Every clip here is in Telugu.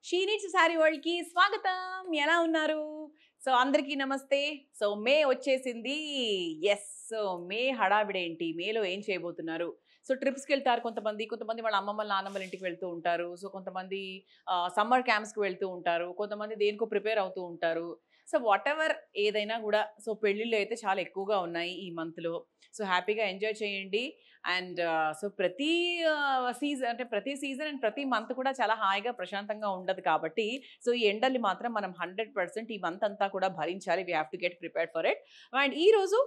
షీ నీడ్స్ శారీ వరల్డ్‌కి స్వాగతం. ఎలా ఉన్నారు? సో, అందరికీ నమస్తే. సో, మే వచ్చేసింది. యెస్. సో, మే హడావిడేంటి? మేలో ఏం చేయబోతున్నారు? సో, ట్రిప్స్‌కెళ్తారు కొంతమంది. కొంతమంది వాళ్ళ అమ్మమ్మల, నాన్నమ్మల ఇంటికి వెళ్తూ ఉంటారు. సో, కొంతమంది సమ్మర్ క్యాంప్స్‌కి వెళ్తూ ఉంటారు. కొంతమంది దేనికో ప్రిపేర్ అవుతూ ఉంటారు. సో, వాటెవర్ ఏదైనా గూడా సో, పెళ్ళిళ్ళు అయితే చాలా ఎక్కువగా ఉన్నాయి ఈ మంత్‌లో. సో, హ్యాపీగా ఎంజాయ్ చేయండి. అండ్ సో, ప్రతి సీజన్ అంటే ప్రతి సీజన్ అండ్ ప్రతి మంత్ కూడా చాలా హాయిగా, ప్రశాంతంగా ఉండదు కాబట్టి, సో, ఈ ఎండల్ని మాత్రం మనం 100% ఈ మంత్ అంతా కూడా భరించాలి. We have to get prepared for it. And ఈరోజు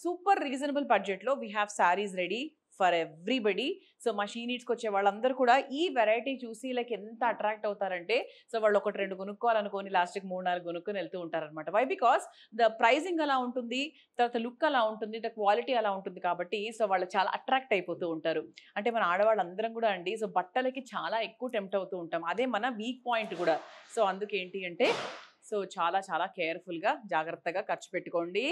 సూపర్ రీజనబుల్ బడ్జెట్‌లో we have sari ready for everybody. So, మా షీ నీడ్స్‌కొచ్చే వాళ్ళందరూ కూడా ఈ వెరైటీ చూసి లైక్ ఎంత అట్రాక్ట్ అవుతారంటే, సో, వాళ్ళు 1, 2 కొనుక్కోవాలనుకోని లాస్ట్‌కి 3, 4 కొనుక్కొని వెళ్తూ ఉంటారనమాట. వై? బికాస్ ద ప్రైజింగ్ అలా ఉంటుంది. తర్వాత లుక్ అలా ఉంటుంది. ద క్వాలిటీ అలా ఉంటుంది కాబట్టి, సో, వాళ్ళు చాలా అట్రాక్ట్ అయిపోతూ ఉంటారు. అంటే మన ఆడవాళ్ళందరం కూడా అండి, సో, బట్టలకి చాలా ఎక్కువ టెంప్ట్ అవుతూ ఉంటాం. అదే మన వీక్ పాయింట్ కూడా. సో, అందుకేంటి అంటే, సో, చాలా చాలా కేర్‌ఫుల్‌గా, జాగ్రత్తగా ఖర్చు పెట్టుకోండి.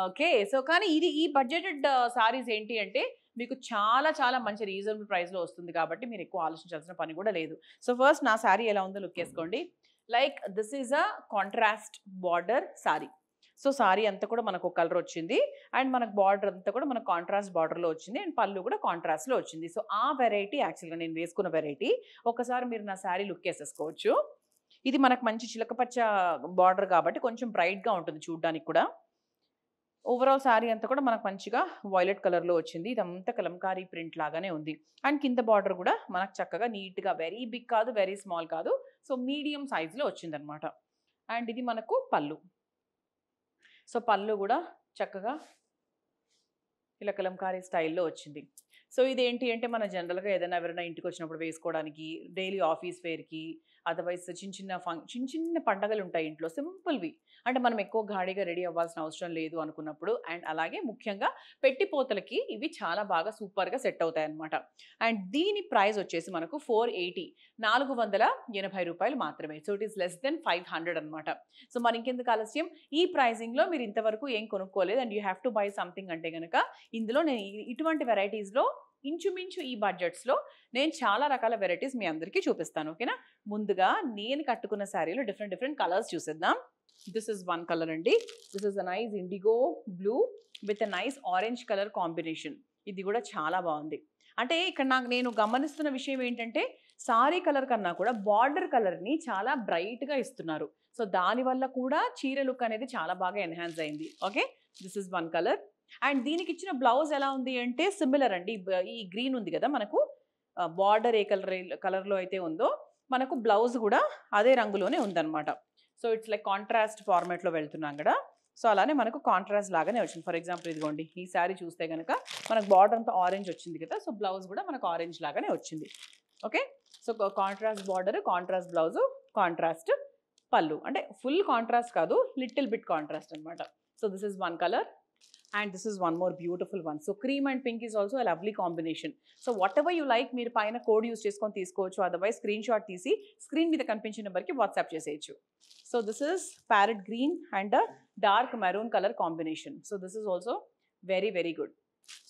ఓకే. సో, కానీ ఈ బడ్జెటెడ్ సారీస్ ఏంటి అంటే, మీకు చాలా చాలా మంచి రీజనబుల్ ప్రైస్‌లో వస్తుంది కాబట్టి, మీరు ఎక్కువ ఆలోచించాల్సిన పని కూడా లేదు. సో, ఫస్ట్ నా సారీ ఎలా ఉందో లుక్ ఏసుకోండి. Like this is a contrast border sari. So, sari అంతా కూడా మనకు ఒక కలర్ వచ్చింది. అండ్ మనకు బార్డర్ అంతా కూడా మనకు కాంట్రాస్ట్ బార్డర్‌లో వచ్చింది. అండ్ పళ్ళు కూడా కాంట్రాస్ట్‌లో వచ్చింది. సో, ఆ వెరైటీ యాక్చువల్‌గా నేను వేసుకున్న వెరైటీ. ఒకసారి మీరు నా సారీ లుక్ ఏసేసుకోవచ్చు. ఇది మనకు మంచి చిలక పచ్చ బార్డర్ కాబట్టి కొంచెం బ్రైట్‌గా ఉంటుంది చూడ్డానికి కూడా. ఓవరాల్ సారీ అంతా కూడా మనకు మంచిగా వయలెట్ కలర్‌లో వచ్చింది. ఇదంతా కలంకారీ ప్రింట్ లాగానే ఉంది. అండ్ కింద బార్డర్ కూడా మనకు చక్కగా నీట్‌గా వెరీ బిగ్ కాదు, వెరీ స్మాల్ కాదు. సో, మీడియం సైజ్‌లో వచ్చిందనమాట. అండ్ ఇది మనకు పళ్ళు. సో, పళ్ళు కూడా చక్కగా ఇలా కలంకారీ స్టైల్‌లో వచ్చింది. సో, ఇదేంటి అంటే మన జనరల్‌గా ఏదైనా ఎవరైనా ఇంటికొచ్చినప్పుడు వేసుకోవడానికి, డైలీ ఆఫీస్ వేర్‌కి, అదర్‌వైస్ చిన్న చిన్న పండగలుంటాయి ఇంట్లో సింపుల్‌వి. అంటే మనం ఎక్కువ గాడిగా రెడీ అవ్వాల్సిన అవసరం లేదు అనుకున్నప్పుడు అండ్ అలాగే ముఖ్యంగా పెట్టిపోతలకి ఇవి చాలా బాగా సూపర్‌గా సెట్ అవుతాయన్నమాట. అండ్ దీని ప్రైస్ వచ్చేసి మనకు 480 రూ. 480 మాత్రమే. So, it is less than 500 అనమాట. సో, మరి ఇంకెందుకు ఆలస్యం? ఈ ప్రైజింగ్‌లో మీరు ఇంతవరకు ఏం కొనుక్కోలేదు and you have to buy something అంటే గనక ఇందులో నేను ఇటువంటి వెరైటీస్‌లో ఇంచుమించు ఈ బడ్జెట్స్‌లో నేను చాలా రకాల వెరైటీస్ మీ అందరికీ చూపిస్తాను. ఓకేనా? ముందుగా నేను కట్టుకున్న శారీలో డిఫరెంట్ డిఫరెంట్ కలర్స్ చూసేద్దాం. దిస్ ఇస్ వన్ కలర్ అండి. This is a nice IndiGo blue with a nice orange colour combination. ఇది కూడా చాలా బాగుంది. అంటే ఇక్కడ నేను గమనిస్తున్న విషయం ఏంటంటే సారీ కలర్ కన్నా కూడా బార్డర్ కలర్‌ని చాలా బ్రైట్‌గా ఇస్తున్నారు. సో, దానివల్ల కూడా చీర లుక్ అనేది చాలా బాగా ఎన్హాన్స్ అయింది. Okay. This is one colour. And దీనికిచ్చిన బ్లౌజ్ ఎలా ఉంది అంటే సిమిలర్ అండి. ఈ గ్రీన్ ఉంది గదా! మనకు బార్డర్ ఏ కలర్‌లో అయితే ఉందో, మనకు బ్లౌజ్ గూడా అదే రంగులోనే ఉందనమాట. సో, ఇట్స్ లైక్ కాంట్రాస్ట్ ఫార్మాట్‌లో వెళ్తున్నాం గదా! సో, అలానే మనకు కాంట్రాస్ట్ లాగానే వచ్చింది. ఫర్ ఎగ్జాంపుల్ ఇదిగోండి. ఈ సారీ చూస్తే గనక మనకు బార్డర్ అంతా ఆరెంజ్ వచ్చింది కదా! సో, బ్లౌజ్ గూడా మనకు ఆరెంజ్ లాగానే వచ్చింది. Okay. So, contrast border, contrast blouse, contrast పళ్ళు. అంటే ఫుల్ కాంట్రాస్ట్ కాదు. లిటిల్ బిట్ కాంట్రాస్ట్ అనమాట. So, this is one colour. And this is one more beautiful one. So, cream and pink is also a lovely combination. So, whatever you like మీరు పైన కోడ్ యూజ్ చేసుకొని తీసుకోవచ్చు. అదర్‌వైస్ స్క్రీన్‌షాట్ తీసి స్క్రీన్ మీద కనిపించిన నంబర్‌కి వాట్సాప్ చేసేయొచ్చు. So, this is parrot green and dark maroon colour combination. So, this is also very very good.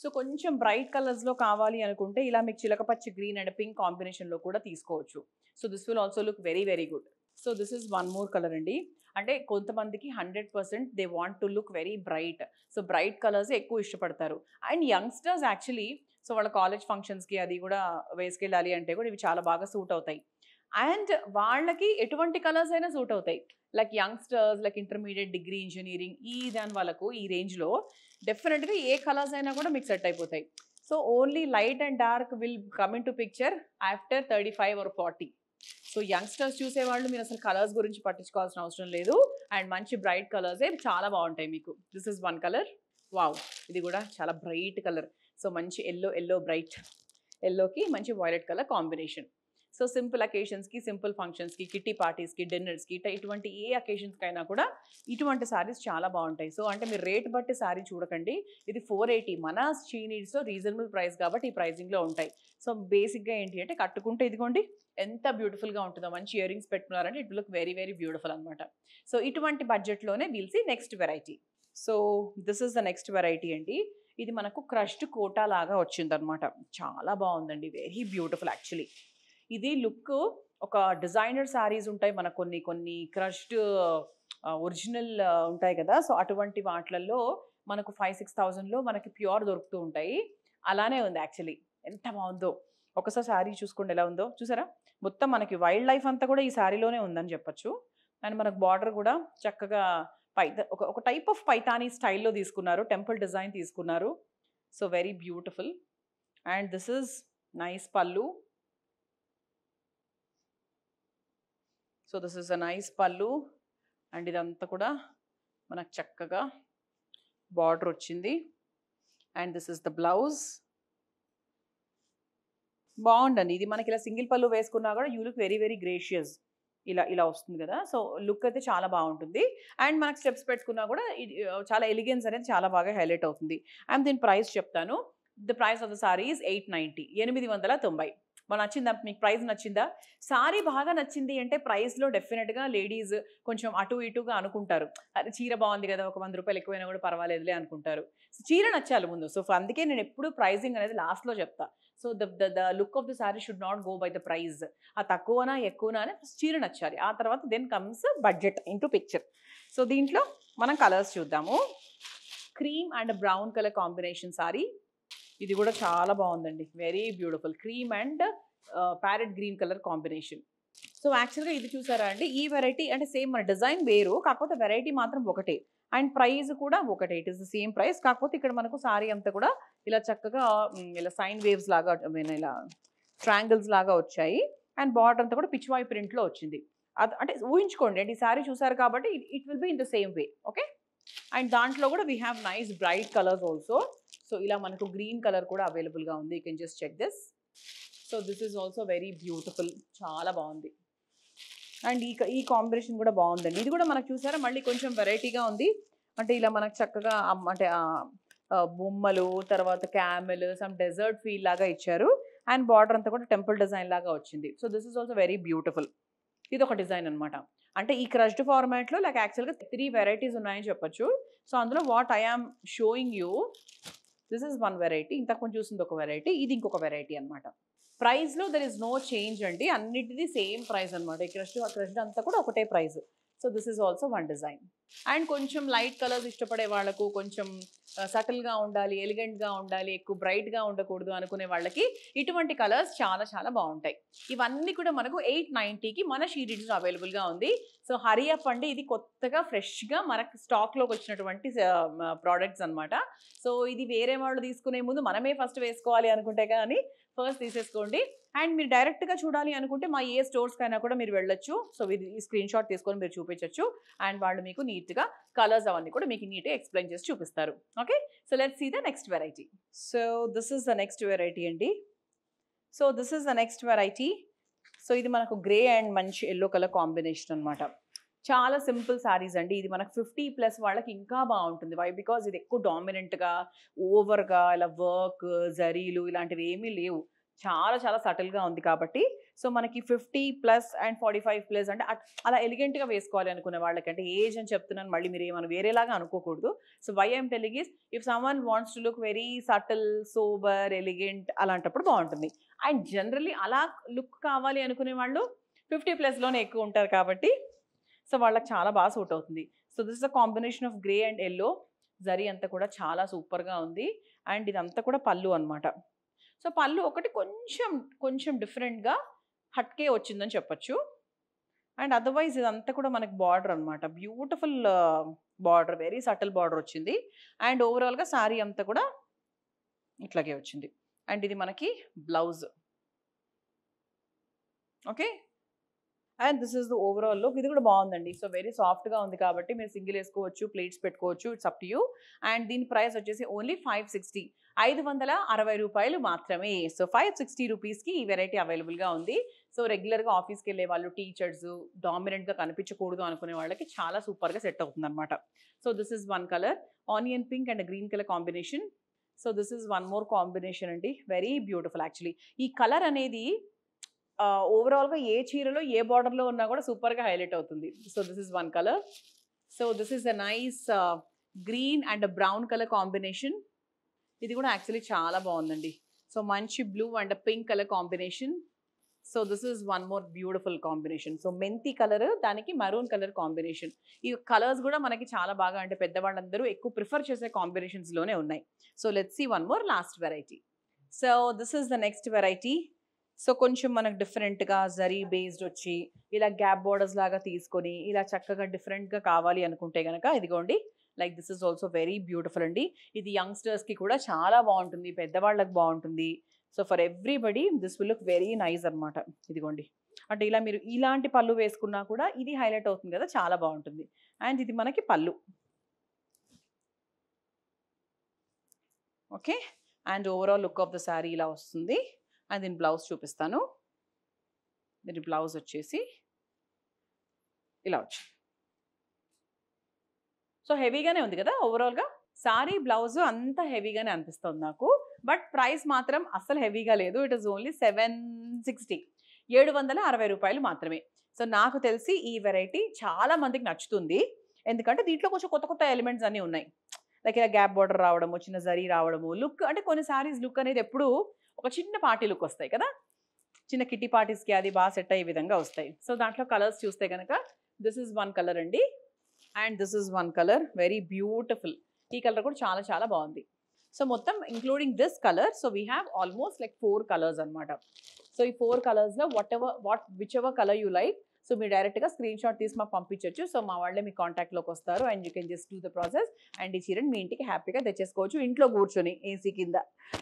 So, కొంచెం బ్రైట్ కలర్స్‌లో కావాలి అనుకుంటే ఇలా మీకు చిలకపచ్చ గ్రీన్ అండ్ పింక్ కాంబినేషన్‌లో కూడా తీసుకోవచ్చు. So, this will also look very very good. So, this is one more colour అండి. అంటే కొంతమందికి 100% they want to look very bright. So, bright కలర్సే ఎక్కువ ఇష్టపడతారు. అండ్ యంగ్‌స్టర్స్ యాక్చువల్లీ సో, వాళ్ళ కాలేజ్ ఫంక్షన్స్‌కి అది గూడా వేసుకెళ్ళాలి అంటే కూడా ఇవి చాలా బాగా సూట్ అవుతాయి. అండ్ వాళ్ళకి ఎటువంటి కలర్స్ అయినా సూట్ అవుతాయి. Like youngsters, like intermediate, degree engineering ఈ దాని వాళ్ళకు ఈ రేంజ్‌లో డెఫినిట్‌గా ఏ కలర్స్ అయినా కూడా మీకు సెట్ అయిపోతాయి. So, only light and dark will come into picture after 35 or 40. So, youngsters చూసేవాళ్ళు మీరసలు కలర్స్ గురించి పట్టించుకోవాల్సిన అవసరం లేదు. అండ్ మంచి బ్రైట్ కలర్సే చాలా బావుంటాయి మీకు. This is one colour. Wow! ఇది గూడా చాలా బ్రైట్ కలర్. సో, మంచి యెల్లో బ్రైట్. యెల్లోకి మంచి violet colour combination. So, simple అకేషన్స్‌కి, సింపుల్ ఫంక్షన్స్‌కి, కిట్టి పార్టీస్‌కి, డిన్నర్స్‌కి ఇటువంటి ఏ అకేషన్స్‌కైనా కూడా ఇటువంటి సారీస్ చాలా బావుంటాయి. సో, అంటే మీరు రేట్ బట్టి సారీ చూడకండి. ఇది 480 మన షీ నీడ్స్‌లో రీజనబుల్ ప్రైస్ కాబట్టి ఈ ప్రైజింగ్‌లో ఉంటాయి. సో, బేసిక్‌గా ఏంటి అంటే కట్టుకుంటే ఇదిగోండి ఎంత బ్యూటిఫుల్‌గా ఉంటుందో. మంచి ఇయర్ రింగ్స్ పెట్టుకున్నారంటే it will look very very beautiful అనమాట. సో, ఇటువంటి బడ్జెట్‌లోనే will see next variety. So, this is the next variety అండి. ఇది మనకు క్రష్డ్ కోటా లాగా వచ్చిందనమాట. చాలా బావుందండి. Very beautiful actually. ఇది లుక్కు ఒక డిజైనర్ శారీస్ ఉంటాయి మనకు కొన్ని కొన్ని క్రష్డ్ ఒరిజినల్ ఉంటాయి కదా. సో అటువంటి వాటిలలో మనకు 5,000-6,000లో మనకి ప్యూర్ దొరుకుతూ ఉంటాయి. అలానే ఉంది యాక్చువల్లీ. ఎంత బాగుందో ఒకసారి శారీ చూసుకోండి ఎలా ఉందో చూసారా. మొత్తం మనకి వైల్డ్ లైఫ్ అంతా కూడా ఈ శారీలోనే ఉందని చెప్పొచ్చు. అండ్ మనకు బార్డర్ కూడా చక్కగా ఒక టైప్ ఆఫ్ పైతానీ స్టైల్లో తీసుకున్నారు, టెంపుల్ డిజైన్ తీసుకున్నారు. So very beautiful. And this is nice pallu. So this is a nice pallu. And ఇదంతా కూడా మనకు చక్కగా బార్డర్ వచ్చింది. And this is the blouse. బాగుండండి ఇది మనకి ఇలా సింగిల్ పళ్ళు వేసుకున్నా కూడా you look very very gracious. ఇలా వస్తుంది కదా. సో లుక్ అయితే చాలా బాగుంటుంది. అండ్ మనకు స్టెప్స్ పెట్టుకున్నా కూడా చాలా ఎలిగెన్స్ అనేది చాలా బాగా హైలైట్ అవుతుంది. అండ్ దీని ప్రైస్ చెప్తాను. The price of the sorry is 890, 890. మన నచ్చిందా మీకు? ప్రైస్ నచ్చిందా? సారీ బాగా నచ్చింది అంటే ప్రైస్లో డెఫినెట్గా లేడీస్ కొంచెం అటు ఇటుగా అనుకుంటారు. అది చీర బాగుంది కదా, ఒక 100 రూపాయలు ఎక్కువైనా కూడా పర్వాలేదులే అనుకుంటారు. సో చీర నచ్చాలి ముందు. సో అందుకే నేను ఎప్పుడు ప్రైజింగ్ అనేది లాస్ట్లో చెప్తా. So the look of the sari should not go by the price. ఆ తక్కువనా ఎక్కువనా అని చీర నచ్చాలి. ఆ తర్వాత then comes budget into picture. So దీంట్లో మనం కలర్స్ చూద్దాము. Cream and brown colour combination sari. ఇది కూడా చాలా బాగుందండి. Very beautiful. Cream and parrot green colour combination. So యాక్చువల్గా ఇది చూసారా అండి, ఈ వెరైటీ అంటే సేమ్ మన డిజైన్ వేరు, కాకపోతే వెరైటీ మాత్రం ఒకటే. అండ్ ప్రైస్ కూడా ఒకటే. It is the same price. కాకపోతే ఇక్కడ మనకు సారీ అంతా కూడా ఇలా చక్కగా ఇలా సైన్ వేవ్స్ లాగా ఇలా ట్రాంగిల్స్ లాగా వచ్చాయి. అండ్ బార్డర్ అంతా కూడా పిచ్వాయి ప్రింట్లో వచ్చింది. అది అంటే ఊహించుకోండి అండి, ఈ సారీ చూసారు కాబట్టి it will be in the same way. Okay. And దాంట్లో కూడా we have nice bright colours also. So ఇలా మనకు గ్రీన్ కలర్ కూడా అవైలబుల్గా ఉంది. You can just check this. So this is also very beautiful. చాలా బాగుంది. అండ్ ఈ కాంబినేషన్ కూడా బాగుందండి. ఇది కూడా మనకు చూసారా మళ్ళీ కొంచెం వెరైటీగా ఉంది. అంటే ఇలా మనకు చక్కగా అంటే బొమ్మలు, తర్వాత క్యామెల్, సమ్ డెజర్ట్ ఫీల్ లాగా ఇచ్చారు. అండ్ బార్డర్ అంతా కూడా టెంపుల్ డిజైన్ లాగా వచ్చింది. So this is also very beautiful. ఇది ఒక డిజైన్ అనమాట. అంటే ఈ క్రష్డ్ ఫార్మాట్లో లైక్ యాక్చువల్గా 3 వెరైటీస్ ఉన్నాయని చెప్పొచ్చు. సో అందులో what I am showing you, this is one variety. ఇంతకు కొంచెం చూసింది ఒక వెరైటీ, ఇది ఇంకొక వెరైటీ అనమాట. ప్రైస్లో దర్ ఇస్ నో చేంజ్ అండి, అన్నిటిది సేమ్ ప్రైస్ అనమాట. ఈ క్రష్డ్ అంతా కూడా ఒకటే price. So this is also one design. And కొంచెం లైట్ కలర్స్ ఇష్టపడే వాళ్ళకు, కొంచెం సటిల్గా ఉండాలి, ఎలిగెంట్గా ఉండాలి, ఎక్కువ బ్రైట్గా ఉండకూడదు అనుకునే వాళ్ళకి ఇటువంటి కలర్స్ చాలా చాలా బాగుంటాయి. ఇవన్నీ కూడా మనకు 890కి మన షీరీడ్స్లో అవైలబుల్గా ఉంది. సో హరీ అప్ అండి, ఇది కొత్తగా ఫ్రెష్గా మనకు స్టాక్లోకి వచ్చినటువంటి ప్రోడక్ట్స్ అనమాట. సో ఇది వేరే వాళ్ళు తీసుకునే ముందు మనమే ఫస్ట్ వేసుకోవాలి అనుకుంటే కానీ ఫస్ట్ తీసేసుకోండి. అండ్ మీరు డైరెక్ట్గా చూడాలి అనుకుంటే మా ఏ స్టోర్స్కైనా కూడా మీరు వెళ్ళొచ్చు. సో ఇది ఈ స్క్రీన్ షాట్ తీసుకొని మీరు చూపించవచ్చు. అండ్ వాళ్ళు మీకు నీట్గా కలర్స్ అవన్నీ కూడా మీకు నీట్గా ఎక్స్ప్లెయిన్ చేసి చూపిస్తారు. Okay. So let's see the next variety. So this is the next variety అండి. So this is the next variety. So ఇది మనకు గ్రే అండ్ మంచి ఎల్లో కలర్ కాంబినేషన్ అనమాట. చాలా సింపుల్ సారీస్ అండి. ఇది మనకు 50+ వాళ్ళకి ఇంకా బాగుంటుంది. వై? బికాజ్ ఇది ఎక్కువ డామినెంట్గా, ఓవర్గా ఇలా వర్క్, జరీలు ఇలాంటివి ఏమీ లేవు. చాలా చాలా సటిల్గా ఉంది కాబట్టి. సో మనకి 50+ అండ్ 45+ అంటే అలా ఎలిగెంట్గా వేసుకోవాలి అనుకునే వాళ్ళకి, అంటే ఏజ్ అని చెప్తున్నాను మళ్ళీ మీరు ఏమైనా వేరేలాగా అనుకోకూడదు. So why I'm telling is, if someone wants to look very subtle, sober, elegant అలాంటప్పుడు బాగుంటుంది. అండ్ జనరల్లీ అలా లుక్ కావాలి అనుకునే వాళ్ళు 50+లోనే ఎక్కువ ఉంటారు కాబట్టి సో వాళ్ళకి చాలా బాగా సూట్ అవుతుంది. So this is a combination of grey and yellow. Zari అంతా కూడా చాలా సూపర్గా ఉంది. అండ్ ఇదంతా కూడా పళ్ళు అనమాట. సో పళ్ళు ఒకటి కొంచెం డిఫరెంట్గా హట్కే వచ్చిందని చెప్పొచ్చు. అండ్ అదర్వైజ్ ఇదంతా కూడా మనకి బార్డర్ అనమాట. Beautiful border, very subtle border వచ్చింది. అండ్ ఓవరాల్గా శారీ అంతా కూడా ఇట్లాగే వచ్చింది. అండ్ ఇది మనకి blouse. Okay. And this is the overall look. ఇది కూడా బాగుందండి. సో వెరీ సాఫ్ట్గా ఉంది కాబట్టి మీరు సింగిల్ వేసుకోవచ్చు, ప్లేట్స్ పెట్టుకోవచ్చు. It's up to you. And దీని ప్రైస్ వచ్చేసి ఓన్లీ 560, 560 రూపాయలు మాత్రమే. సో 560 రూపీస్కి ఈ వెరైటీ అవైలబుల్గా ఉంది. సో రెగ్యులర్గా ఆఫీస్కి వెళ్ళే వాళ్ళు, టీచర్స్, డామినెంట్గా కనిపించకూడదు అనుకునే వాళ్ళకి చాలా సూపర్గా సెట్ అవుతుంది అనమాట. So this is one colour, onion pink and green colour combination. So this is one more combination అండి. Very beautiful actually. ఈ కలర్ అనేది ఓవరాల్గా ఏ చీరలో ఏ బార్డర్లో ఉన్నా కూడా సూపర్గా హైలైట్ అవుతుంది. So this is one colour. So this is a nice green and brown colour combination. ఇది కూడా యాక్చువల్లీ చాలా బాగుందండి. సో మంచి blue and pink colour combination. So this is one more beautiful combination. So మెంతి కలర్ దానికి మరూన్ కలర్ కాంబినేషన్. ఈ కలర్స్ కూడా మనకి చాలా బాగా, అంటే పెద్దవాళ్ళందరూ ఎక్కువ ప్రిఫర్ చేసే కాంబినేషన్స్ లోనే ఉన్నాయి. So let's see one more last variety. So this is the next variety. So కొంచెం మనకు డిఫరెంట్గా జరీ బేస్డ్ వచ్చి ఇలా గ్యాప్ బోర్డర్స్ లాగా తీసుకొని ఇలా చక్కగా డిఫరెంట్గా కావాలి అనుకుంటే కనుక ఇదిగోండి, like this is also very beautiful అండి. ఇది యంగ్స్టర్స్కి కూడా చాలా బాగుంటుంది, పెద్దవాళ్ళకి బాగుంటుంది. So for everybody this will look very nice అనమాట. ఇదిగోండి, అంటే ఇలా మీరు ఇలాంటి పళ్ళు వేసుకున్నా కూడా ఇది హైలైట్ అవుతుంది కదా, చాలా బాగుంటుంది. అండ్ ఇది మనకి పళ్ళు. Okay, and overall look of the sari ఇలా వస్తుంది. అండ్ దీని బ్లౌజ్ చూపిస్తాను. దీని బ్లౌజ్ వచ్చేసి ఇలా వచ్చి, సో హెవీగానే ఉంది కదా ఓవరాల్గా. సారీ బ్లౌజ్ అంత హెవీగానే అనిపిస్తుంది నాకు, బట్ ప్రైస్ మాత్రం అస్సలు హెవీగా లేదు. ఇట్ ఈస్ ఓన్లీ 760, 760 రూపాయలు మాత్రమే. సో నాకు తెలిసి ఈ వెరైటీ చాలా మందికి నచ్చుతుంది, ఎందుకంటే దీంట్లో కొంచెం కొత్త కొత్త ఎలిమెంట్స్ అన్నీ ఉన్నాయి. లైక్ ఇలా గ్యాప్ బార్డర్ రావడము, చిన్న జరీ రావడము, లుక్ అంటే కొన్ని సారీస్ లుక్ అనేది ఎప్పుడు ఒక చిన్న పార్టీ లుక్ వస్తాయి కదా, చిన్న కిట్టి పార్టీస్కి అది బాగా సెట్ అయ్యే విధంగా వస్తాయి. సో దాంట్లో కలర్స్ చూస్తే కనుక దిస్ ఇస్ వన్ కలర్ అండి, and this is one colour, very beautiful. ఈ కలర్ కూడా చాలా చాలా బాగుంది. సో మొత్తం including this colour, so we have almost like 4 colours అనమాట. సో ఈ 4 కలర్స్లో which ever colour you like, so మీరు డైరెక్ట్గా స్క్రీన్ షాట్ తీసి మాకు పంపించవచ్చు. సో మా వాళ్ళే మీ కాంటాక్ట్లోకి వస్తారు and you can just do the process and ఈ చీరని మీ ఇంటికి హ్యాపీగా తెచ్చేసుకోవచ్చు ఇంట్లో కూర్చొని ఏసీ కింద.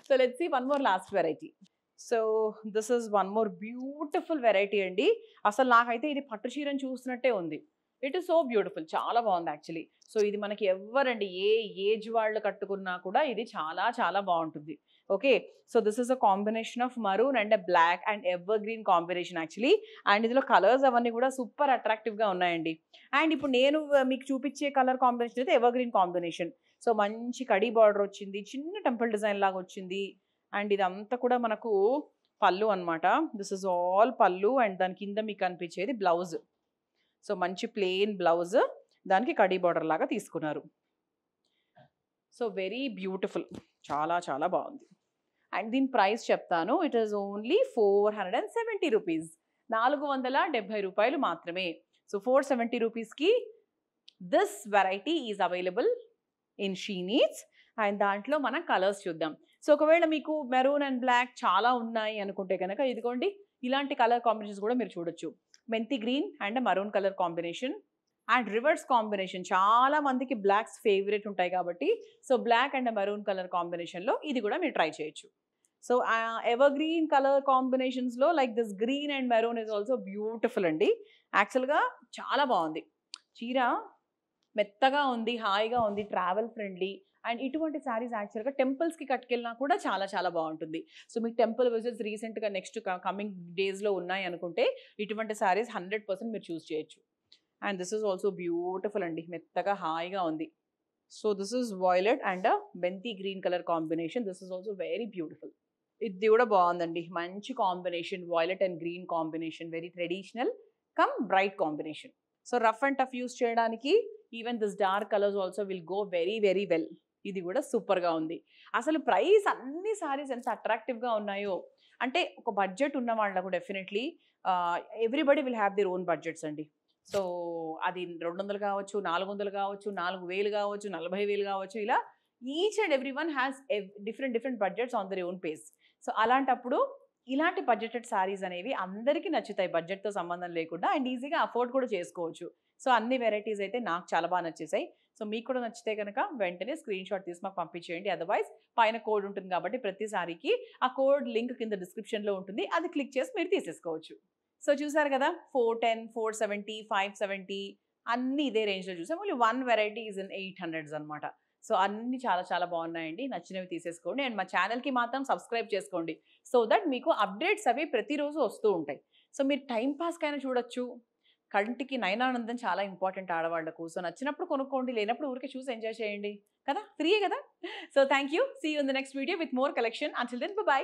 So let's see one more last variety. So this is one more beautiful variety అండి. అసలు నాకైతే ఇది పట్టు చీరని చూస్తున్నట్టే ఉంది. ఇట్ ఈస్ సో బ్యూటిఫుల్, చాలా బాగుంది యాక్చువల్లీ. సో ఇది మనకి ఎవరండి ఏ ఏజ్ వాళ్ళు కట్టుకున్నా కూడా ఇది చాలా చాలా బాగుంటుంది. Okay, so this is a combination of maroon and black and ever green combination actually. And ఇందులో కలర్స్ అవన్నీ కూడా సూపర్ అట్రాక్టివ్గా ఉన్నాయండి. అండ్ ఇప్పుడు నేను మీకు చూపించే కలర్ కాంబినేషన్ అయితే ఎవర్ గ్రీన్ కాంబినేషన్. సో మంచి కడీ బార్డర్ వచ్చింది, చిన్న టెంపుల్ డిజైన్ లాగా వచ్చింది. అండ్ ఇదంతా కూడా మనకు పళ్ళు అనమాట. దిస్ ఇస్ ఆల్ పళ్ళు అండ్ దాని కింద మీకు కనిపించేది బ్లౌజ్. సో మంచి ప్లెయిన్ బ్లౌజ్, దానికి కడీ బార్డర్ లాగా తీసుకున్నారు. సో వెరీ బ్యూటిఫుల్, చాలా చాలా బాగుంది. అండ్ దీని ప్రైస్ చెప్తాను. ఇట్ ఈస్ ఓన్లీ 470 రూపీస్, 470 రూపాయలు మాత్రమే. సో 470 రూపీస్కి this variety is available in she needs. And దాంట్లో మనం కలర్స్ చూద్దాం. సో ఒకవేళ మీకు మెరూన్ అండ్ బ్లాక్ చాలా ఉన్నాయి అనుకుంటే కనుక ఇదిగోండి, ఇలాంటి కలర్ కాంబినేషన్స్ కూడా మీరు చూడొచ్చు. మెంతి green and maroon colour combination and reverse combination. చాలా మందికి బ్లాక్స్ ఫేవరెట్ ఉంటాయి కాబట్టి so black and maroon colour కాంబినేషన్లో ఇది కూడా మీరు ట్రై చేయొచ్చు. సో ఎవర్ గ్రీన్ కలర్ కాంబినేషన్స్లో like this green and maroon is also beautiful అండి. యాక్చువల్గా చాలా బాగుంది చీర, మెత్తగా ఉంది, హాయిగా ఉంది, ట్రావెల్ ఫ్రెండ్లీ. అండ్ ఇటువంటి శారీస్ యాక్చువల్గా టెంపుల్స్కి కట్టుకెళ్ళినా కూడా చాలా చాలా బాగుంటుంది. సో మీకు టెంపుల్ విజిట్స్ రీసెంట్గా నెక్స్ట్ కమింగ్ డేస్లో ఉన్నాయి అనుకుంటే ఇటువంటి శారీస్ 100% మీరు చూస్ చేయొచ్చు. And this is also beautiful అండి, మెత్తగా హాయిగా ఉంది. So this is violet and మెంతి green colour combination. This is also very beautiful. ఇది కూడా బాగుందండి, మంచి combination, violet and green combination, very traditional cum bright combination. So rough and tough use చేయడానికి even this dark colours also will go very very well. ఇది కూడా సూపర్గా ఉంది. అసలు ప్రైస్ అన్ని సారీస్ ఎంత అట్రాక్టివ్గా ఉన్నాయో, అంటే ఒక బడ్జెట్ ఉన్న వాళ్ళకు definitely everybody will have their own budgets అండి. సో అది 200 కావచ్చు, 400 కావచ్చు, 4000 కావచ్చు, 40,000 కావచ్చు, ఇలా each and every one has different budgets on their own face. So అలాంటప్పుడు ఇలాంటి బడ్జెటెడ్ సారీస్ అనేవి అందరికీ నచ్చుతాయి, బడ్జెట్తో సంబంధం లేకుండా, అండ్ ఈజీగా అఫోర్డ్ కూడా చేసుకోవచ్చు. సో అన్ని వెరైటీస్ అయితే నాకు చాలా బాగా నచ్చేసాయి. సో మీకు కూడా నచ్చితే కనుక వెంటనే స్క్రీన్ షాట్ తీసి మాకు పంపించేయండి. అదర్వైజ్ పైన కోడ్ ఉంటుంది కాబట్టి ప్రతి సారీకి ఆ కోడ్ లింక్ కింద డిస్క్రిప్షన్లో ఉంటుంది, అది క్లిక్ చేసి మీరు తీసేసుకోవచ్చు. సో చూసారు కదా, 410, 470, 570 అన్నీ ఇదే రేంజ్లో చూసాం. Only one variety is in 800s అనమాట. సో అన్నీ చాలా చాలా బాగున్నాయండి, నచ్చినవి తీసేసుకోండి. అండ్ మా ఛానల్కి మాత్రం సబ్స్క్రైబ్ చేసుకోండి, సో దట్ మీకు అప్డేట్స్ అవి ప్రతిరోజు వస్తూ ఉంటాయి. సో మీరు టైంపాస్కైనా చూడొచ్చు, కంటికి నయనానందం చాలా ఇంపార్టెంట్ ఆడవాళ్లకు. సో నచ్చినప్పుడు కొనుక్కోండి, లేనప్పుడు ఊరికే చూసి ఎంజాయ్ చేయండి కదా, ఫ్రీయే కదా. So thank you, see you in the next video with more collection. Until then by.